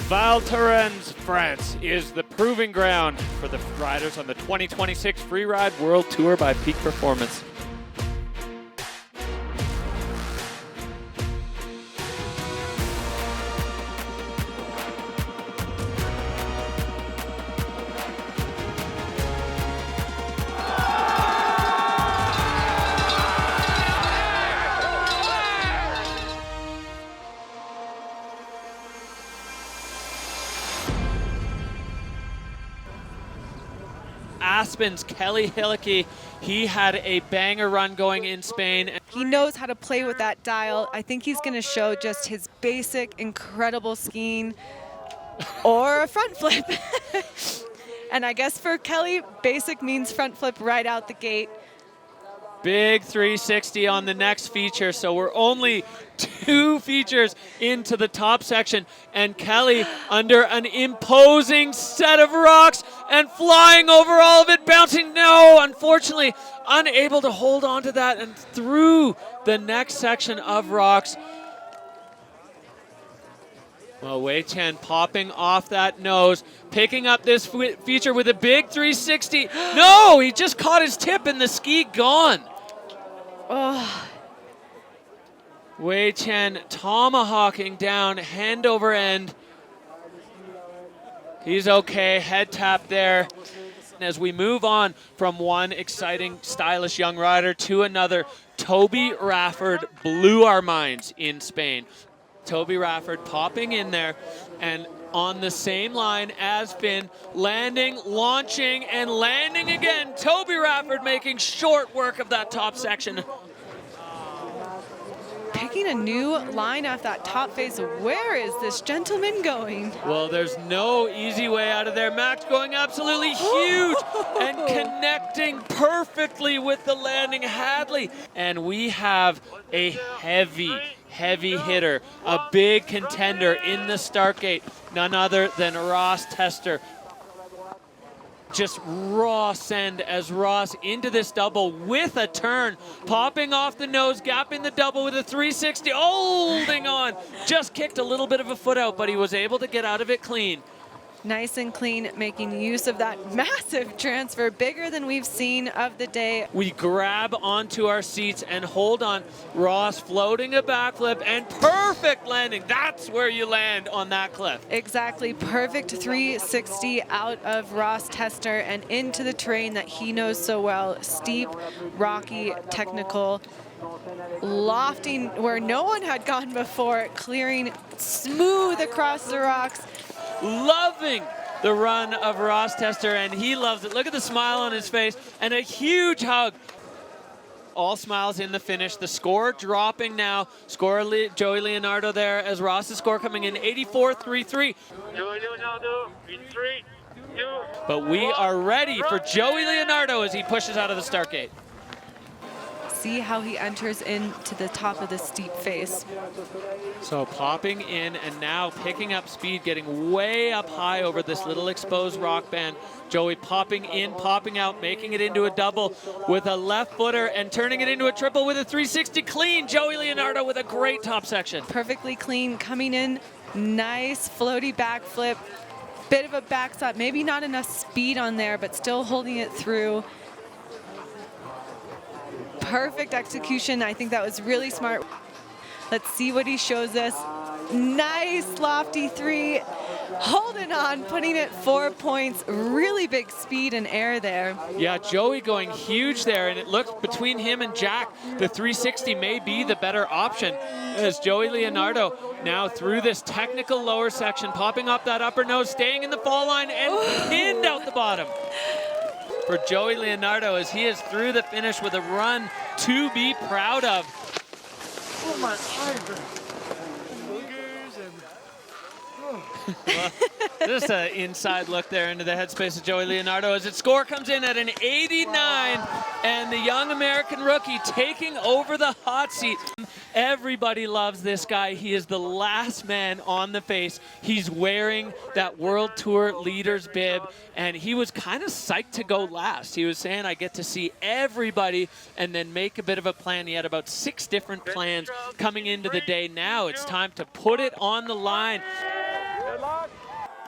Val Thorens, France, is the proving ground for the riders on the 2026 Freeride World Tour by Peak Performance. Aspen's Kelly Hitzig, he had a banger run going in Spain. He knows how to play with that dial. I think he's going to show just his basic, incredible skiing or a front flip. And I guess for Kelly, basic means front flip right out the gate. Big 360 on the next feature, so we're only 2 features into the top section, and Kelly under an imposing set of rocks and flying over all of it, bouncing. No, unfortunately, unable to hold on to that and through the next section of rocks. Well, Wei Chen popping off that nose, picking up this feature with a big 360. No, he just caught his tip and the ski gone. Oh. Wei Chen tomahawking down, hand over end. He's okay, head tap there. As we move on from one exciting, stylish young rider to another, Toby Rafford blew our minds in Spain. Toby Rafford popping in there and on the same line as Finn, landing, launching, and landing again. Toby Rafford making short work of that top section. Picking a new line off that top face. Where is this gentleman going? Well, there's no easy way out of there. Max going absolutely huge and connecting perfectly with the landing Hadley. And we have a heavy hitter, a big contender in the start gate, none other than Ross Tester. Just raw send as Ross into this double with a turn, popping off the nose, gapping the double with a 360, holding on. Just kicked a little bit of a foot out, but he was able to get out of it clean. Nice and clean, making use of that massive transfer, bigger than we've seen of the day. We grab onto our seats and hold on. Ross floating a backflip and perfect landing. That's where you land on that cliff. Exactly, perfect 360 out of Ross Tester and into the terrain that he knows so well. Steep, rocky, technical, lofting where no one had gone before, clearing smooth across the rocks. Loving the run of Ross Tester, and he loves it. Look at the smile on his face and a huge hug. All smiles in the finish. The score dropping now. Joey Leonardo there as Ross's score coming in 84.33. Joey Leonardo in 3, 2. But we are ready for Joey Leonardo as he pushes out of the start gate. See how he enters into the top of the steep face. So popping in and now picking up speed, getting way up high over this little exposed rock band. Joey popping in, popping out, making it into a double with a left footer and turning it into a triple with a 360 clean. Joey Leonardo with a great top section. Perfectly clean, coming in, nice floaty backflip, bit of a backstop, maybe not enough speed on there, but still holding it through. Perfect execution. I think that was really smart. Let's see what he shows us. Nice lofty 3, holding on, putting it 4 points. Really big speed and air there. Yeah, Joey going huge there, and it looks between him and Jack, the 360 may be the better option as Joey Leonardo now through this technical lower section, popping up that upper nose, staying in the fall line and pinned out the bottom. For Joey Leonardo as he is through the finish with a run to be proud of. Oh my God. Well, just an inside look there into the headspace of Joey Leonardo as its score comes in at an 89, and the young American rookie taking over the hot seat. Everybody loves this guy. He is the last man on the face. He's wearing that World Tour leader's bib, and he was kind of psyched to go last. He was saying, I get to see everybody and then make a bit of a plan. He had about 6 different plans coming into the day. Now it's time to put it on the line. Good luck.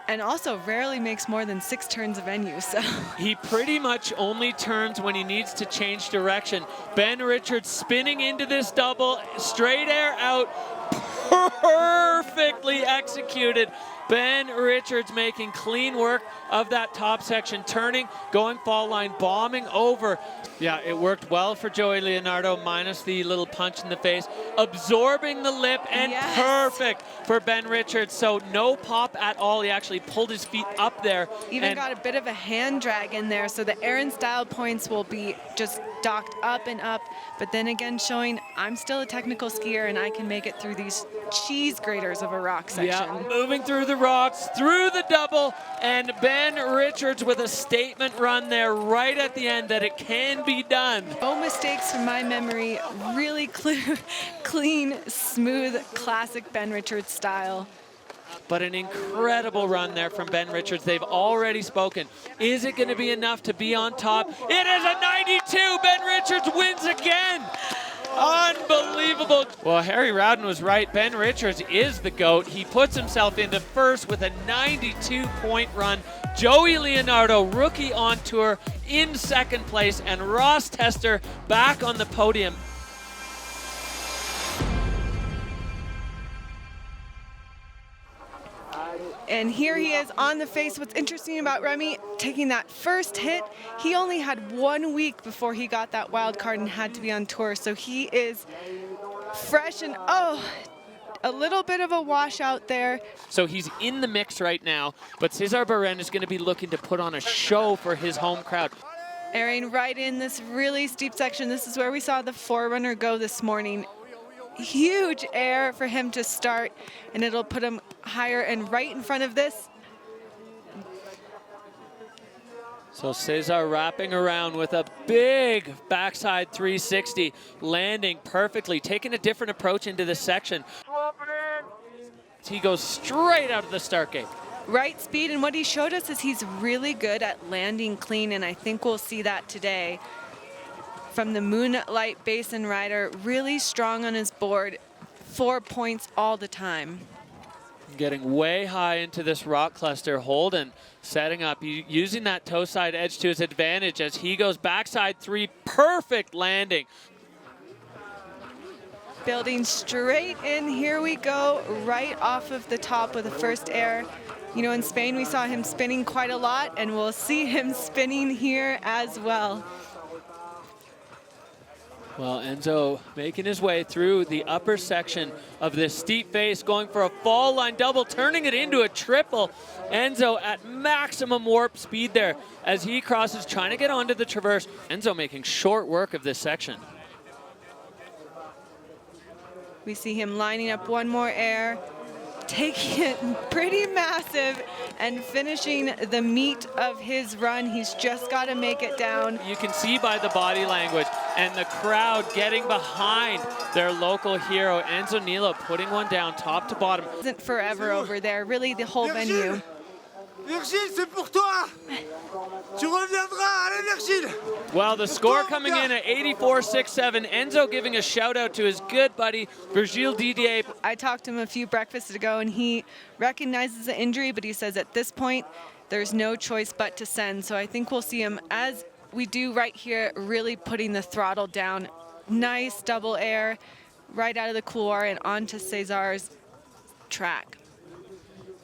And also rarely makes more than 6 turns a venue, so. He pretty much only turns when he needs to change direction. Ben Richards spinning into this double, straight air out, perfectly executed. Ben Richards making clean work of that top section, turning, going fall line, bombing over. Yeah, it worked well for Joey Leonardo, minus the little punch in the face, absorbing the lip, and yes, perfect for Ben Richards. So no pop at all. He actually pulled his feet up there. Even got a bit of a hand drag in there, so the Aaron style points will be just docked up and up, but then again showing I'm still a technical skier and I can make it through these cheese graters of a rock section. Yeah, moving through the rocks, through the double, and Ben Richards with a statement run there right at the end that it can be done. No mistakes from my memory, really clean, smooth, classic Ben Richards style. But an incredible run there from Ben Richards. They've already spoken. Is it going to be enough to be on top? It is a 92. Ben Richards wins again. Unbelievable. Well, Harry Rowden was right. Ben Richards is the GOAT. He puts himself into first with a 92-point run. Joey Leonardo, rookie on tour, in second place, and Ross Tester back on the podium. And here he is on the face. What's interesting about Remy taking that first hit, he only had 1 week before he got that wild card and had to be on tour. So he is fresh and, oh, a little bit of a washout there. So he's in the mix right now, but Cesar Beren is going to be looking to put on a show for his home crowd. Airing right in this really steep section. This is where we saw the Forerunner go this morning. Huge air for him to start, and it'll put him higher and right in front of this. So Cesar wrapping around with a big backside 360, landing perfectly, taking a different approach into this section. He goes straight out of the start gate. Right speed, and what he showed us is he's really good at landing clean, and I think we'll see that today. From the Moonlight Basin rider, really strong on his board, 4 points all the time. Getting way high into this rock cluster, Holden setting up, using that toe side edge to his advantage as he goes backside 3, perfect landing. Building straight in, here we go, right off of the top with the first air. You know, in Spain we saw him spinning quite a lot, and we'll see him spinning here as well. Well, Enzo making his way through the upper section of this steep face, going for a fall line double, turning it into a triple. Enzo at maximum warp speed there as he crosses, trying to get onto the traverse. Enzo making short work of this section. We see him lining up one more air, taking it pretty massive and finishing the meat of his run. He's just got to make it down. You can see by the body language and the crowd getting behind their local hero, Enzo Nilo, putting one down top to bottom. Isn't forever over there, really the whole venue. Virgile, c'est pour toi. Tu reviendras, allez Virgile. Well, the score coming in at 84.67. Enzo giving a shout out to his good buddy, Virgile Didier. I talked to him a few breakfasts ago, and he recognizes the injury, but he says at this point, there's no choice but to send. So I think we'll see him, as we do right here, really putting the throttle down. Nice double air right out of the couloir and onto Cesar's track.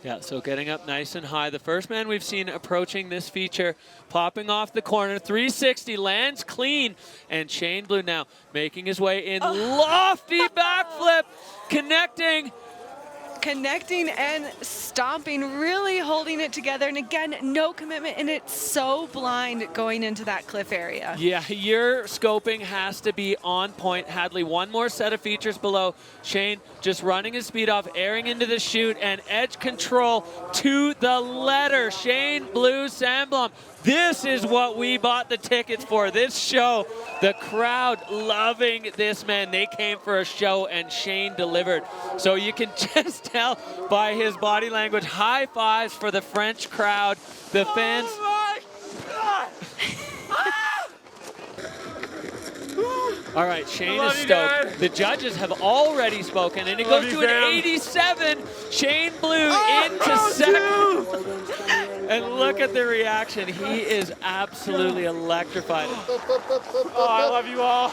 Yeah, so getting up nice and high. The first man we've seen approaching this feature, popping off the corner, 360, lands clean, and Shane Blue now making his way in, lofty backflip, connecting and stomping, really holding it together. And again, no commitment, and it's so blind going into that cliff area. Yeah, your scoping has to be on point. Hadley, one more set of features below. Shane just running his speed off, airing into the chute, and edge control to the letter. Shane Blue Sandblom. This is what we bought the tickets for, this show. The crowd loving this man. They came for a show, and Shane delivered. So you can just tell by his body language. High fives for the French crowd. The fans. Oh my God. All right, Shane is stoked. The judges have already spoken, and it goes to an 87. Shane Blue into second. And look at the reaction. He is absolutely electrified. Oh, I love you all.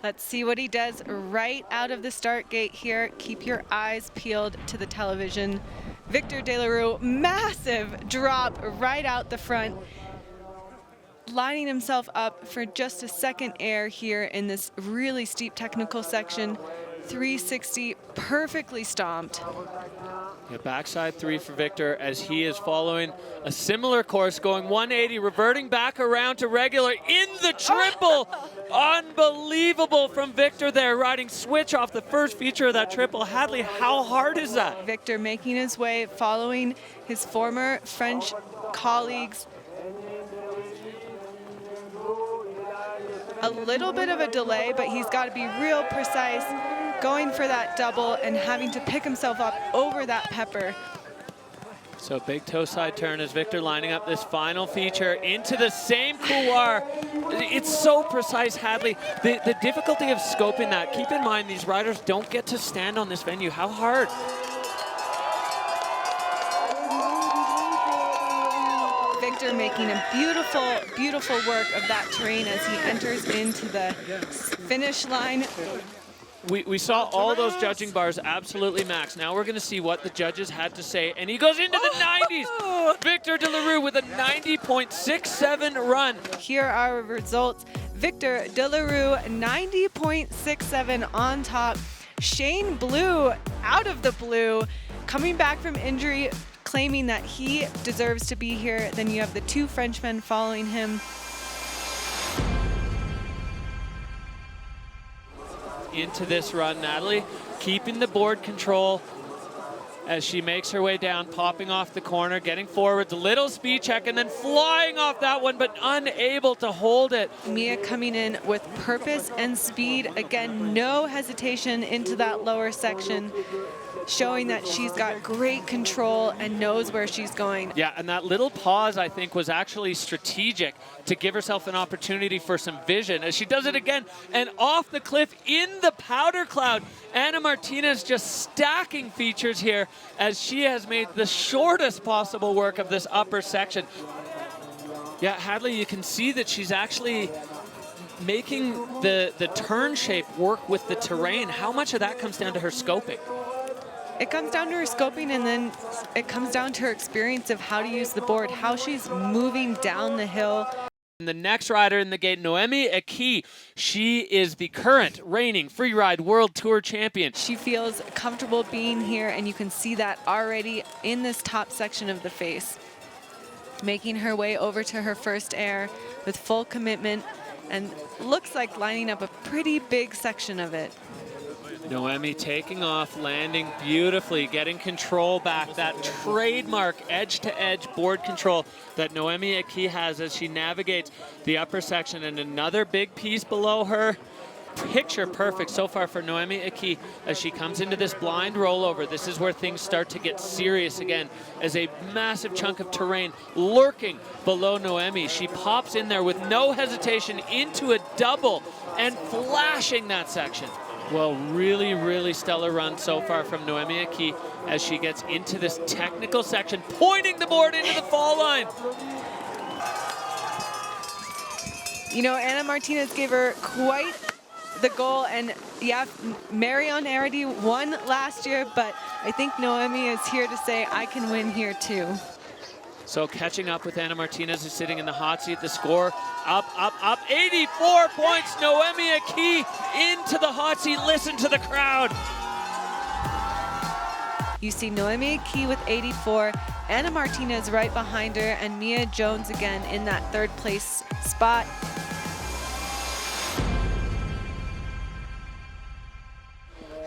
Let's see what he does right out of the start gate here. Keep your eyes peeled to the television. Victor de Le Rue, massive drop right out the front. Lining himself up for just a second air here in this really steep technical section. 360, perfectly stomped. Yeah, backside 3 for Victor as he is following a similar course, going 180, reverting back around to regular in the triple. Unbelievable from Victor there, riding switch off the first feature of that triple. Hadley, how hard is that? Victor making his way, following his former French colleagues. A little bit of a delay, but he's got to be real precise, going for that double and having to pick himself up over that pepper. So big toe side turn as Victor lining up this final feature into the same couloir. It's so precise, Hadley. The difficulty of scoping that, keep in mind these riders don't get to stand on this venue. How hard? Victor making a beautiful, beautiful work of that terrain as he enters into the finish line. We saw all those judging bars absolutely max. Now we're going to see what the judges had to say. And he goes into the 90s. Victor de Le Rue with a 90.67 run. Here are our results. Victor de Le Rue, 90.67 on top. Shane Blue, out of the blue, coming back from injury, claiming that he deserves to be here. Then you have the 2 Frenchmen following him. Into this run, Natalie, keeping the board control as she makes her way down, popping off the corner, getting forwards, a little speed check, and then flying off that one, but unable to hold it. Mia coming in with purpose and speed. Again, no hesitation into that lower section, showing that she's got great control and knows where she's going. Yeah, and that little pause, I think, was actually strategic to give herself an opportunity for some vision as she does it again. And off the cliff in the powder cloud, Ana Martinez just stacking features here as she has made the shortest possible work of this upper section. Yeah, Hadley, you can see that she's actually making the turn shape work with the terrain. How much of that comes down to her scoping? It comes down to her scoping, and then it comes down to her experience of how to use the board, how she's moving down the hill. And the next rider in the gate, Noemi Aki. She is the current reigning Freeride World Tour champion. She feels comfortable being here, and you can see that already in this top section of the face. Making her way over to her first air with full commitment, and looks like lining up a pretty big section of it. Noemi taking off, landing beautifully, getting control back, that trademark edge-to-edge board control that Noemi Aki has as she navigates the upper section. And another big piece below her. Picture perfect so far for Noemi Aki as she comes into this blind rollover. This is where things start to get serious again as a massive chunk of terrain lurking below Noemi. She pops in there with no hesitation into a double and flashing that section. Well, really, really stellar run so far from Noemi Aki as she gets into this technical section, pointing the board into the fall line. You know, Ana Martinez gave her quite the goal, and yeah, Marion Haerty won last year, but I think Noemi is here to say, I can win here too. So catching up with Ana Martinez, who's sitting in the hot seat. The score up, up, up. 84 points. Noemi Aki into the hot seat. Listen to the crowd. You see Noemi Aki with 84, Ana Martinez right behind her, and Mia Jones again in that 3rd place spot.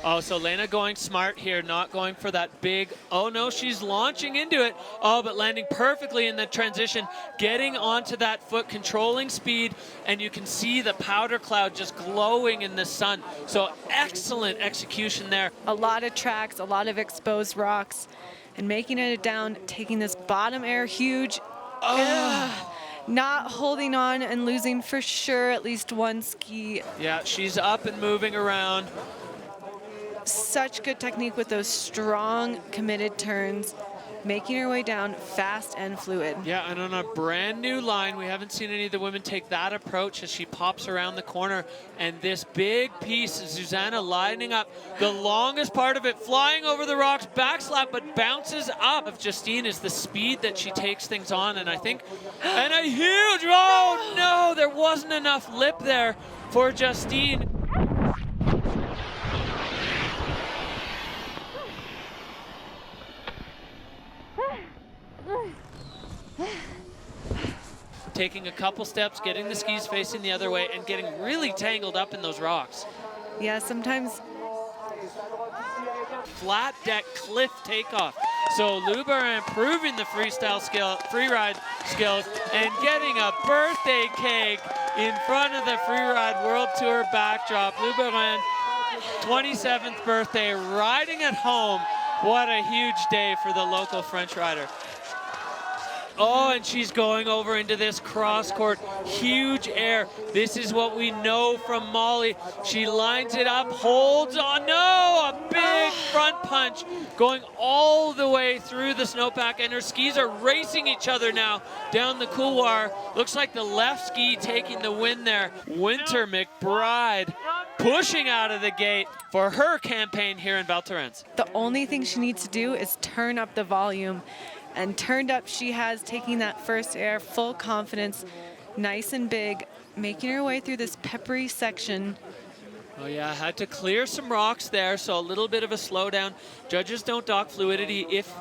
Oh, so Lena going smart here, not going for that big, oh no, she's launching into it. Oh, but landing perfectly in the transition, getting onto that foot, controlling speed, and you can see the powder cloud just glowing in the sun. So excellent execution there. A lot of tracks, a lot of exposed rocks, and making it down, taking this bottom air huge. Not holding on and losing for sure at least one ski. Yeah, she's up and moving around. Such good technique with those strong, committed turns. making her way down fast and fluid. Yeah, and on a brand new line, we haven't seen any of the women take that approach as she pops around the corner. And this big piece, Susanna lining up the longest part of it, flying over the rocks, backslap, but bounces up. Of Justine is the speed that she takes things on, and I think, and a huge, oh no, there wasn't enough lip there for Justine. Taking a couple steps, getting the skis facing the other way, and getting really tangled up in those rocks. Yeah, sometimes. Flat deck cliff takeoff. So Luber improving the freeride skills and getting a birthday cake in front of the Freeride World Tour backdrop. Luberin, 27th birthday, riding at home. What a huge day for the local French rider. Oh, and she's going over into this cross court, huge air. This is what we know from Molly. She lines it up, holds on, no, a big front punch going all the way through the snowpack, and her skis are racing each other now down the couloir. Looks like the left ski taking the win there. Winter McBride pushing out of the gate for her campaign here in Val Thorens. The only thing she needs to do is turn up the volume. And turned up she has, taking that first air, full confidence, nice and big, making her way through this peppery section. Oh yeah, had to clear some rocks there, so a little bit of a slowdown. Judges don't dock fluidity if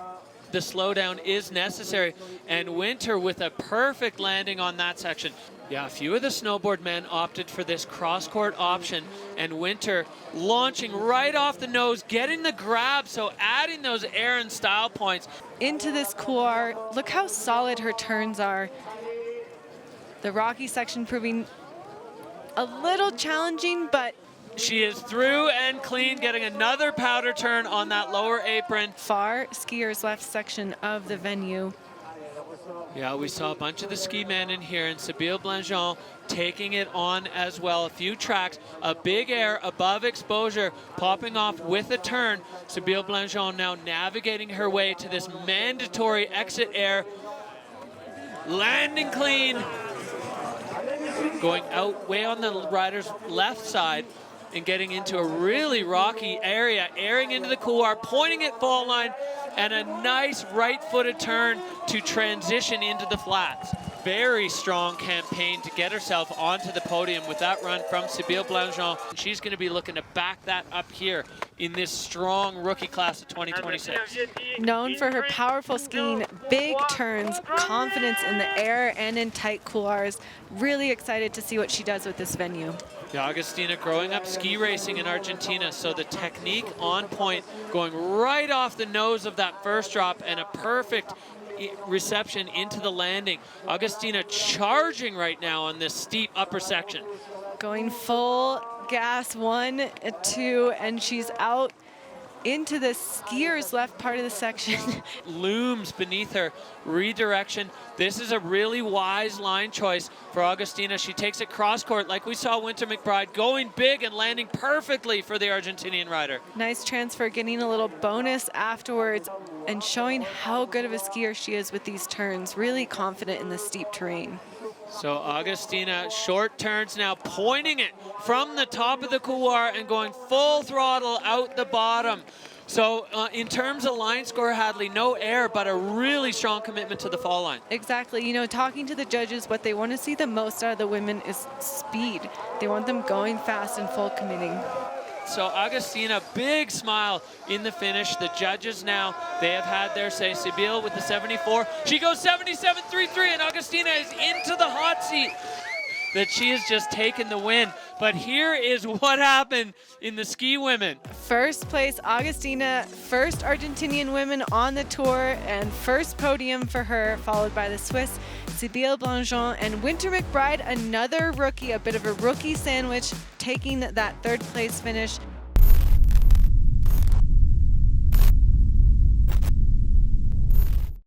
the slowdown is necessary. And Winter with a perfect landing on that section. Yeah, a few of the snowboard men opted for this cross-court option, and Winter launching right off the nose, getting the grab, so adding those air and style points. Into this couloir, look how solid her turns are. The rocky section proving a little challenging, but she is through and clean, getting another powder turn on that lower apron. Far skiers left section of the venue. Yeah, we saw a bunch of the ski men in here, and Sybille Blangeon taking it on as well. A few tracks, a big air above exposure, popping off with a turn. Sybille Blangeon now navigating her way to this mandatory exit air. Landing clean. Going out way on the rider's left side and getting into a really rocky area, airing into the couloir, pointing at fall line, and a nice right-footed turn to transition into the flats. Very strong campaign to get herself onto the podium with that run from Sybille Blangeon. She's going to be looking to back that up here in this strong rookie class of 2026. Known for her powerful skiing, big turns, confidence in the air and in tight couloirs. Really excited to see what she does with this venue. Yeah, Agustina growing up ski racing in Argentina, so the technique on point, going right off the nose of that first drop, and a perfect reception into the landing. Agustina charging right now on this steep upper section. Going full gas, 1, 2, and she's out into the skier's left part of the section. Looms beneath her, redirection. This is a really wise line choice for Agustina. She takes it cross court like we saw Winter McBride, going big and landing perfectly for the Argentinian rider. Nice transfer, getting a little bonus afterwards and showing how good of a skier she is with these turns. Really confident in the steep terrain. So Agustina, short turns now, pointing it from the top of the couloir and going full throttle out the bottom. So in terms of line score, Hadley, no air, but a really strong commitment to the fall line. Exactly. You know, talking to the judges, what they want to see the most out of the women is speed. They want them going fast and full committing. So Agustina, big smile in the finish. The judges now, they have had their say. Sybille with the 74. She goes 77.33, and Agustina is into the hot seat. That she has just taken the win. But here is what happened in the ski women. First place, Agustina, first Argentinian women on the tour, and first podium for her, followed by the Swiss Sybille Blangeon and Winter McBride, another rookie, a bit of a rookie sandwich, taking that third place finish.